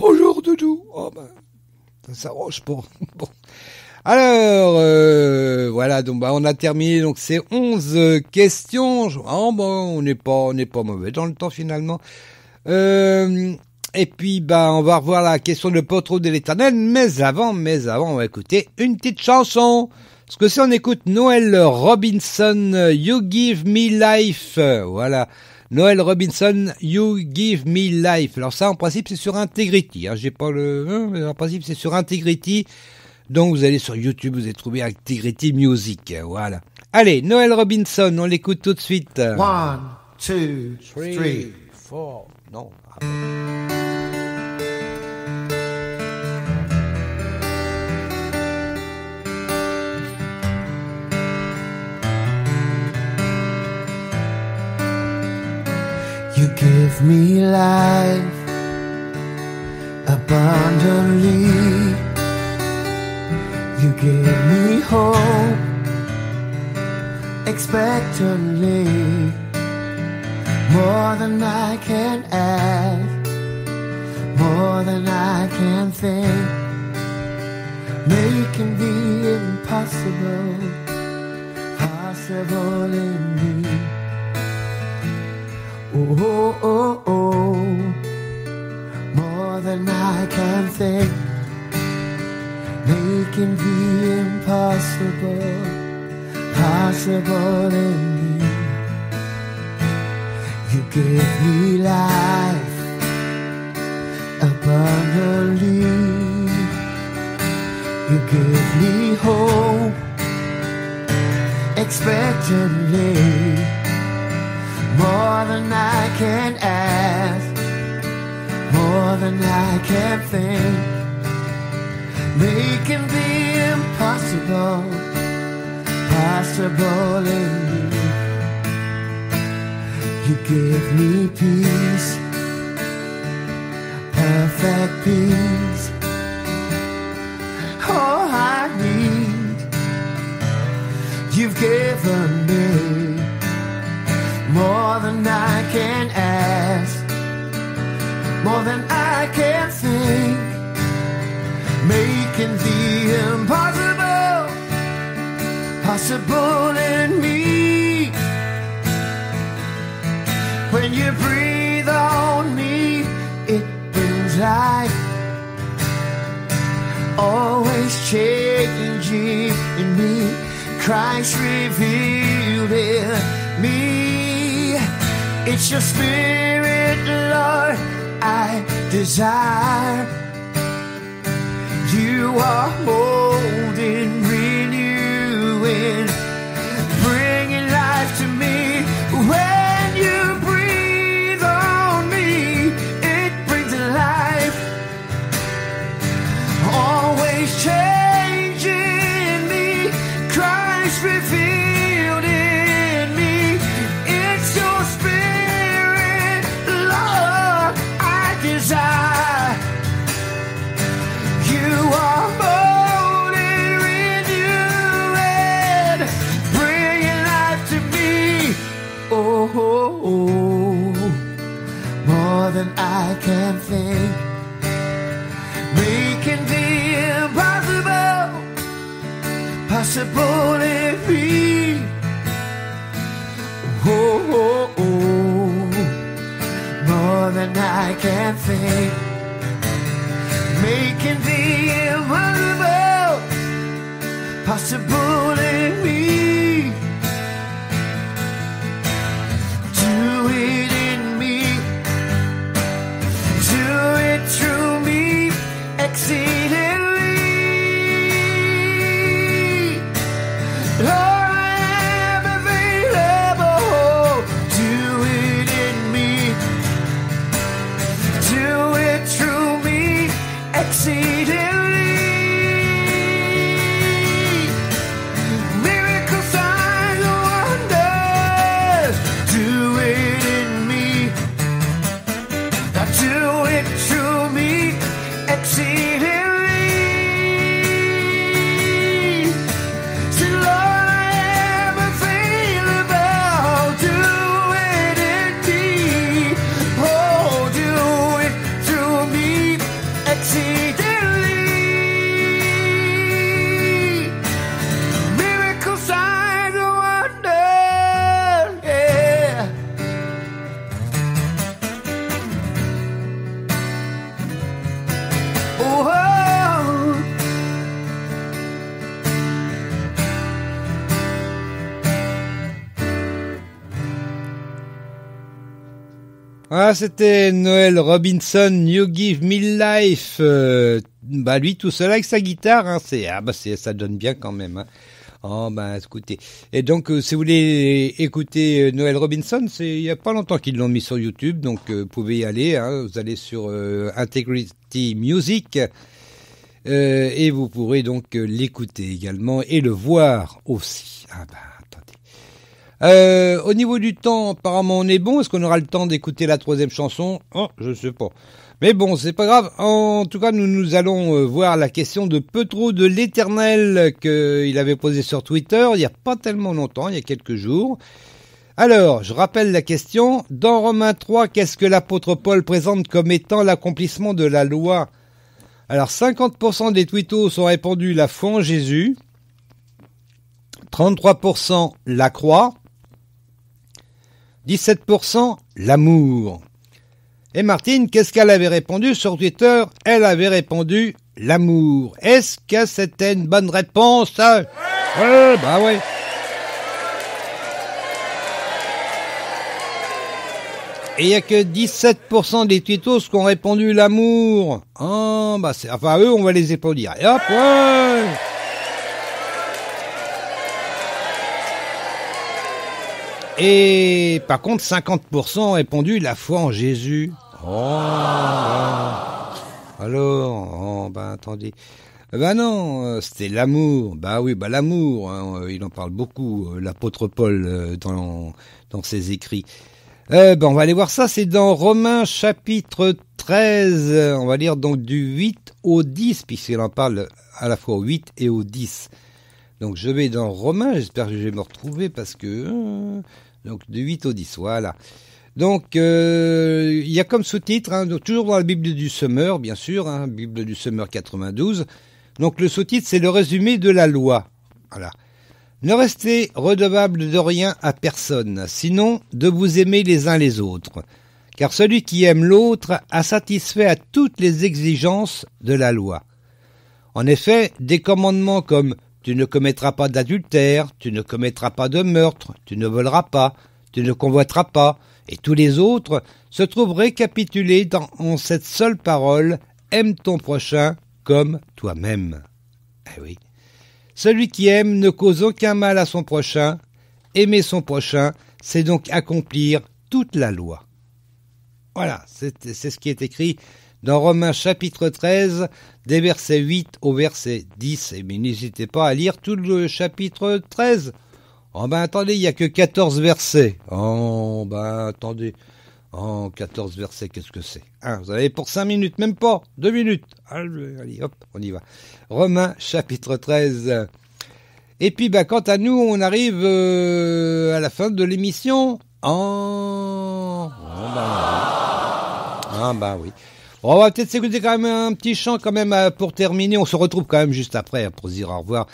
Bonjour Doudou. Oh ben, ça s'arrange pas. Bon. Alors, voilà, donc on a terminé, donc c'est 11 questions. Oh, bon, on n'est pas mauvais dans le temps finalement. Et puis, on va revoir la question de pas trop de l'éternel, mais avant, on va écouter une petite chanson. Parce que si on écoute Noël Robinson, You Give Me Life, voilà. Noël Robinson, You Give Me Life. Alors ça, en principe, c'est sur Integrity. J'ai pas mais en principe, c'est sur Integrity. Donc, vous allez sur YouTube, vous allez trouver Integrity Music. Voilà. Allez, Noël Robinson, on l'écoute tout de suite. 1, 2, 3, 4. Non. You give me life abundantly. You give me hope expectantly. More than I can ask, more than I can think. Making the impossible possible in me. Oh, oh, oh, more than I can think, making the impossible possible in me. You give me life abundantly. You give me hope expectantly. More than I can ask, more than I can think, making the impossible possible in me. You give me peace, perfect peace. All I need, you've given me. More than I can ask, more than I can think, making the impossible possible in me. When you breathe on me, it brings life, always changing in me. Christ revealed in me. It's your spirit, Lord, I desire. You are molding, renewing, bringing life to me. When you breathe on me, it brings life, always changing me. Christ revealed in me. It's your spirit, Lord, I desire. You are molding, renewing, bringing life to me. Oh, oh, oh, more than I can think, making the impossible possible in me. Oh, oh, oh, more than I can think, making the impossible possible in me. Do it in me, do it through me, exceedingly. Lord, I am available. Do it in me, do it through me, exceedingly. Miracle signs and wonders. Do it in me, do it through me, exceedingly. exceedingly. Miracle signs and wonders, yeah. Oh, Ah, c'était Noel Robinson, You Give Me Life. Bah lui tout seul avec sa guitare, hein, ça donne bien quand même. Hein. Oh bah écoutez. Et donc si vous voulez écouter Noel Robinson, il y a pas longtemps qu'ils l'ont mis sur YouTube, donc vous pouvez y aller. Hein, vous allez sur Integrity Music et vous pourrez donc l'écouter également et le voir aussi. Ah bah. Au niveau du temps, apparemment on est bon. Est-ce qu'on aura le temps d'écouter la troisième chanson? Oh, je sais pas. Mais bon, c'est pas grave. En tout cas, nous allons voir la question de Petro de l'Éternel qu'il avait posée sur Twitter il y a pas tellement longtemps, il y a quelques jours. Alors, je rappelle la question. Dans Romains 3, qu'est-ce que l'apôtre Paul présente comme étant l'accomplissement de la loi? Alors, 50% des tweetos ont répondu la foi en Jésus, 33% la croix, 17% l'amour. Et Martine, qu'est-ce qu'elle avait répondu sur Twitter? Elle avait répondu l'amour. Est-ce que c'était une bonne réponse? Ouais, bah ouais. Et il n'y a que 17% des tweetos qui ont répondu l'amour. Ah, bah c'est, enfin eux, on va les applaudir. Et hop, ouais. Et par contre, 50% ont répondu la foi en Jésus. Oh, alors, oh, bah attendez. Bah non, c'était l'amour. Bah oui, bah l'amour. Hein, il en parle beaucoup, l'apôtre Paul, dans ses écrits. Bah on va aller voir ça. C'est dans Romains chapitre 13. On va lire donc du 8 au 10, puisqu'il en parle à la fois au 8 et au 10. Donc je vais dans Romains, j'espère que je vais me retrouver parce que... donc de 8 au 10, voilà. Donc il y a comme sous-titre, hein, donc, toujours dans la Bible du Semeur, bien sûr, hein, Bible du Semeur 92. Donc le sous-titre, c'est le résumé de la loi. Voilà. Ne restez redevables de rien à personne, sinon de vous aimer les uns les autres. Car celui qui aime l'autre a satisfait à toutes les exigences de la loi. En effet, des commandements comme tu ne commettras pas d'adultère, tu ne commettras pas de meurtre, tu ne voleras pas, tu ne convoiteras pas, et tous les autres se trouvent récapitulés en cette seule parole, aime ton prochain comme toi-même. Eh oui. Celui qui aime ne cause aucun mal à son prochain. Aimer son prochain, c'est donc accomplir toute la loi. Voilà, c'est ce qui est écrit dans Romains chapitre 13, des versets 8 au verset 10. Et bien, n'hésitez pas à lire tout le chapitre 13. Oh ben attendez, il n'y a que 14 versets. Oh ben attendez. Oh, 14 versets, qu'est-ce que c'est? Vous avez pour 5 minutes, même pas, 2 minutes. Allez, hop, on y va. Romains chapitre 13. Et puis, quant à nous, on arrive à la fin de l'émission. Oui. On va peut-être s'écouter quand même un petit chant quand même pour terminer. On se retrouve quand même juste après pour se dire au revoir.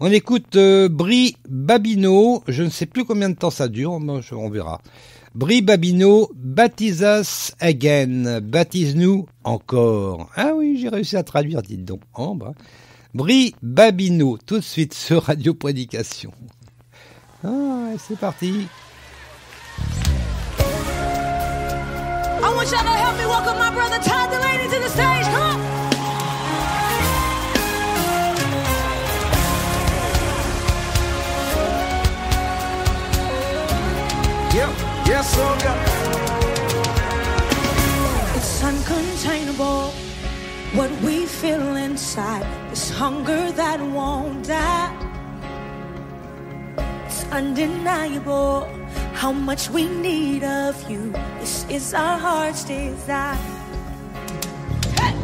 On écoute Bri Babineau. Je ne sais plus combien de temps ça dure, on verra. Bri Babineau, baptise us again. Baptise-nous encore. Ah oui, j'ai réussi à traduire, dites donc. Bri Babineau, tout de suite sur Radio Prédication. C'est parti. I want y'all to help me welcome my brother Todd Delaney to the stage. Come on. Yes, sir. It's uncontainable what we feel inside. This hunger that won't die. It's undeniable how much we need of you. This is our heart's desire. Hey!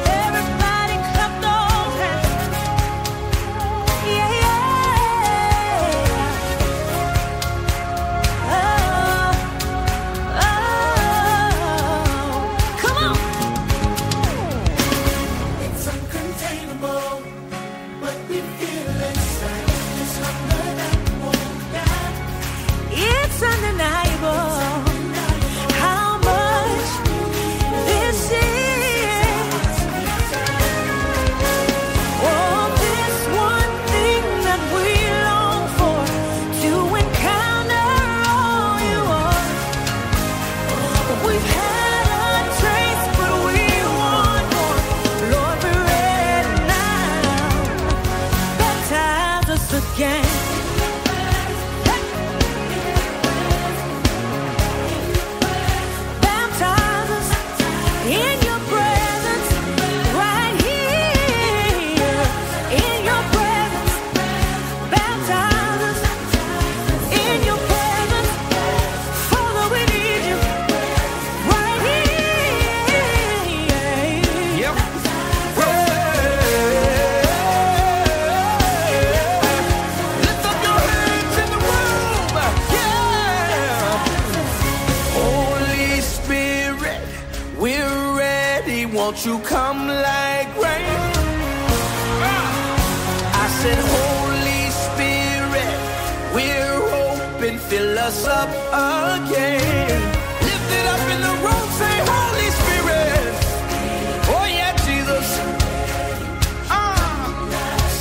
Everybody clap those hands. Yeah, yeah. Oh, oh. Come on. won't you come like rain? I said, Holy Spirit, we're open, fill us up again. Lift it up in the room, say, Holy Spirit. Oh yeah, Jesus.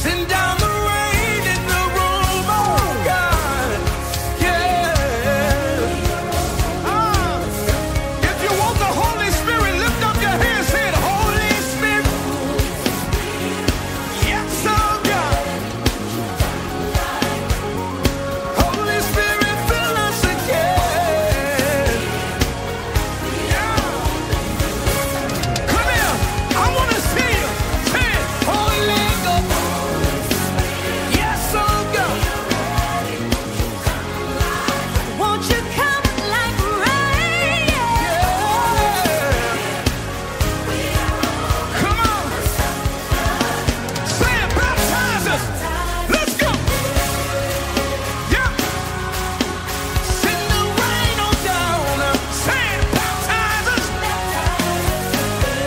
Send down the rain in the room, oh God. Yeah. If you want the Holy Spirit, lift up your hands, say it, Holy Spirit. Yes, oh God. Holy Spirit, fill us again. Yeah. Come here, I want to see you. Say it, Holy Ghost. Yes, oh God. Won't you come like rain? Come on. Say it, baptize us. Let's go. Yeah. Send the rain on down. Say it, baptize us.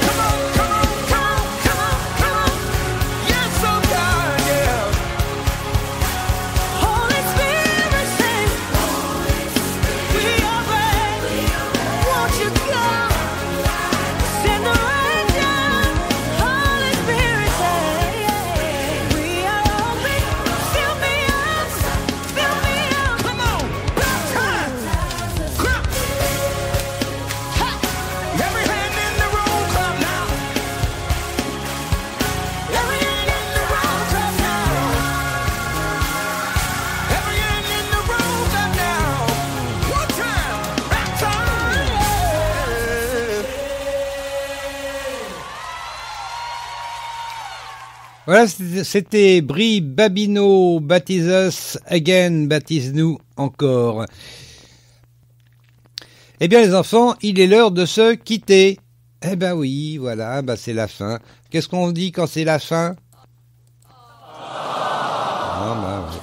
Come on, come on, come on, come on, come on. Yes, oh God, yeah. Holy Spirit, say, we are ready. Won't you come? Send the rain down. Holy Spirit, say, we are open. Fill me up. Fill me up. Come on, baptize. Clap. Ha. Every hand in the room, clap now. Every hand in the room, clap now. Every hand in the room, clap now. One time, baptize. Voilà, c'était Brie Babino, Baptise Us Again, baptise-nous encore. Eh bien les enfants, il est l'heure de se quitter. Eh ben oui, voilà, bah c'est la fin. Qu'est-ce qu'on dit quand c'est la fin? Ah, bah, ouais.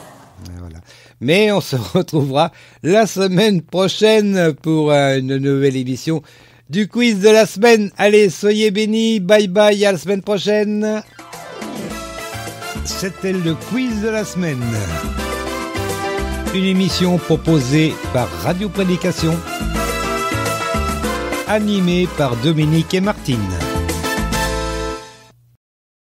Voilà. Mais on se retrouvera la semaine prochaine pour une nouvelle émission du quiz de la semaine. Allez, soyez bénis, bye bye, à la semaine prochaine. C'était le quiz de la semaine. Une émission proposée par Radio Prédication, animée par Dominique et Martine.